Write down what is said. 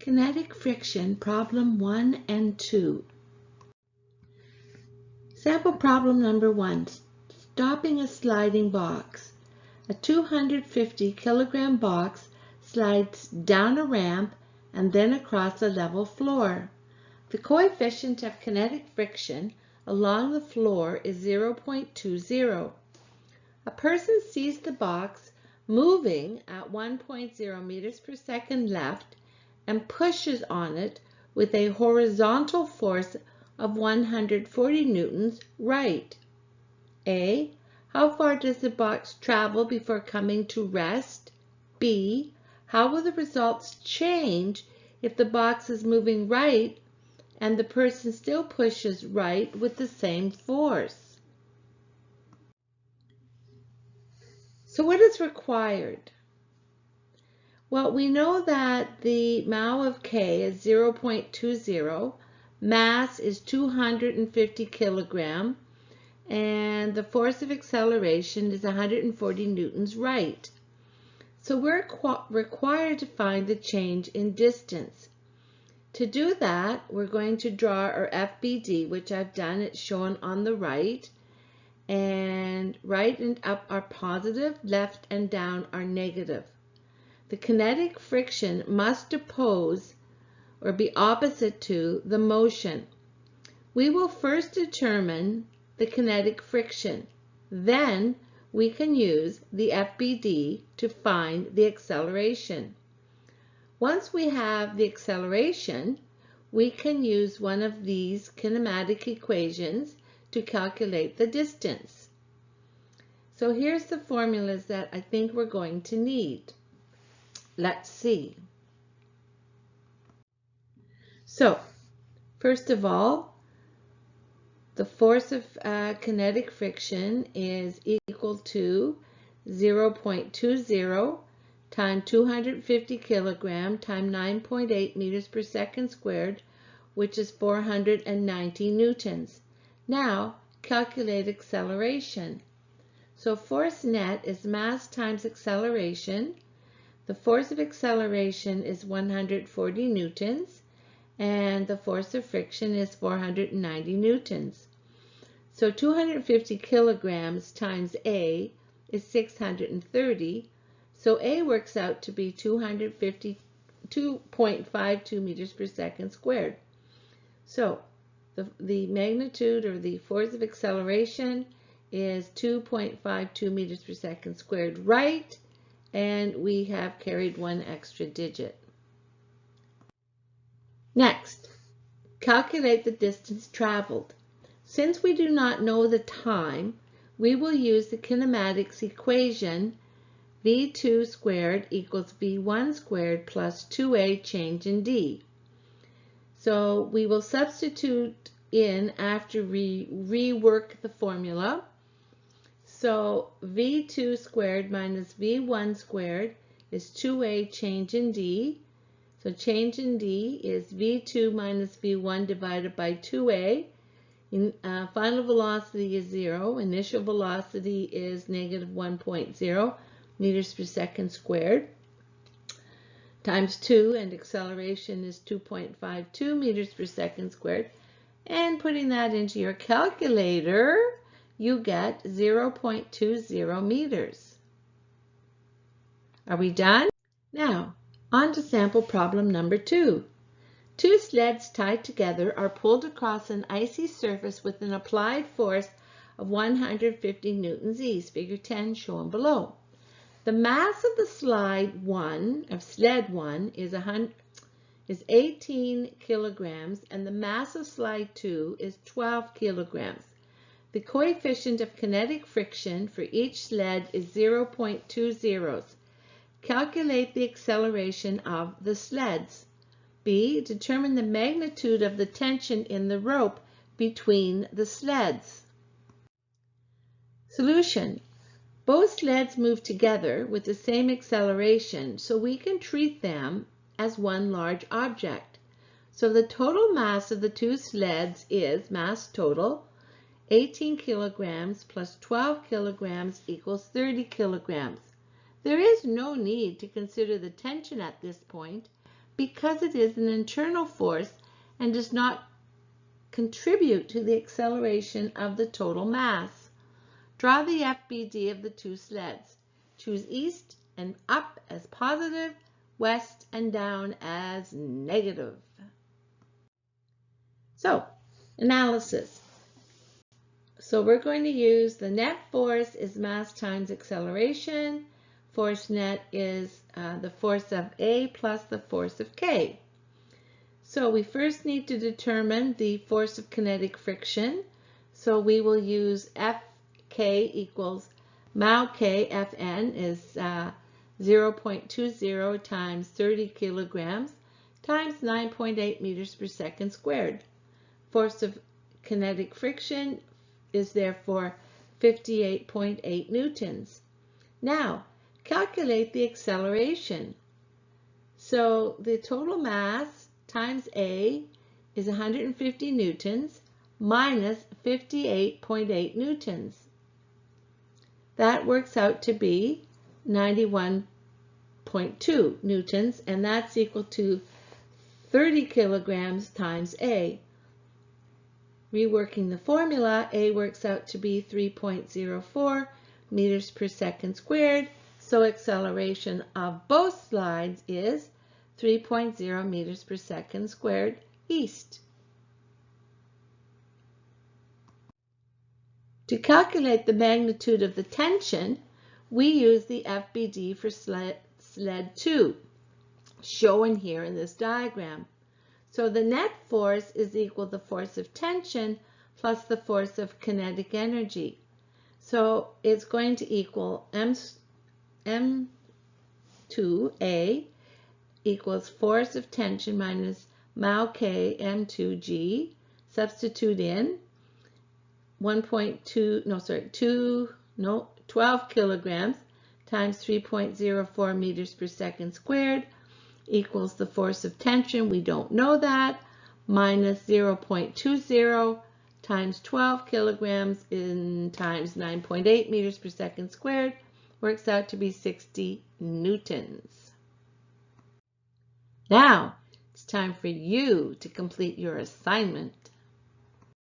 Kinetic Friction Problem 1 and 2. Sample problem number 1. Stopping a sliding box. A 250 kilogram box slides down a ramp and then across a level floor. The coefficient of kinetic friction along the floor is 0.20. A person sees the box moving at 1.0 meters per second left and pushes on it with a horizontal force of 140 newtons right. A. How far does the box travel before coming to rest? B. How will the results change if the box is moving right and the person still pushes right with the same force? So what is required? Well, we know that the mole of K is 0.20, mass is 250 kilogram, and the force of acceleration is 140 newtons right. So we're required to find the change in distance. To do that, we're going to draw our FBD, which I've done. It's shown on the right, and right and up are positive, left and down are negative. The kinetic friction must oppose or be opposite to the motion. We will first determine the kinetic friction. Then we can use the FBD to find the acceleration. Once we have the acceleration, we can use one of these kinematic equations to calculate the distance. So here's the formulas that I think we're going to need. Let's see. So, first of all, the force of kinetic friction is equal to 0.20 times 250 kilogram times 9.8 meters per second squared, which is 490 newtons. Now, calculate acceleration. So, force net is mass times acceleration. The force of acceleration is 140 newtons, and the force of friction is 490 newtons. So 250 kilograms times A is 630. So A works out to be 252.52 meters per second squared. So the magnitude or the force of acceleration is 2.52 meters per second squared right, and we have carried one extra digit. Next, calculate the distance traveled. Since we do not know the time, we will use the kinematics equation v2 squared equals v1 squared plus 2a change in d. So we will substitute in after we rework the formula. So v2 squared minus v1 squared is 2a change in d. So change in d is v2 minus v1 divided by 2a. Final velocity is 0. Initial velocity is negative 1.0 meters per second squared times 2, and acceleration is 2.52 meters per second squared. And putting that into your calculator, you get 0.20 meters. Are we done? Now, on to sample problem number 2. Two sleds tied together are pulled across an icy surface with an applied force of 150 newtons each, figure 10 shown below. The mass of the sled 1 is 18 kilograms, and the mass of slide 2 is 12 kilograms. The coefficient of kinetic friction for each sled is 0.20. Calculate the acceleration of the sleds. B. Determine the magnitude of the tension in the rope between the sleds. Solution. Both sleds move together with the same acceleration, so we can treat them as one large object. So the total mass of the two sleds is, mass total, 18 kilograms plus 12 kilograms equals 30 kilograms. There is no need to consider the tension at this point because it is an internal force and does not contribute to the acceleration of the total mass. Draw the FBD of the two sleds. Choose east and up as positive, west and down as negative. So, analysis. So we're going to use the net force is mass times acceleration. Force net is the force of A plus the force of K. So we first need to determine the force of kinetic friction. So we will use Fk equals mou K, Fn is 0.20 times 30 kilograms times 9.8 meters per second squared. Force of kinetic friction is therefore 58.8 newtons. Now, calculate the acceleration. So the total mass times A is 150 newtons minus 58.8 newtons. That works out to be 91.2 newtons, and that's equal to 30 kilograms times A. Reworking the formula, A works out to be 3.04 meters per second squared, so acceleration of both slides is 3.0 meters per second squared east. To calculate the magnitude of the tension, we use the FBD for sled 2, shown here in this diagram. So the net force is equal to the force of tension plus the force of kinetic energy. So it's going to equal M2A equals force of tension minus mou K M2G. Substitute in 12 kilograms times 3.04 meters per second squared equals the force of tension, we don't know that, minus 0.20 times 12 kilograms times 9.8 meters per second squared works out to be 60 newtons. Now, it's time for you to complete your assignment.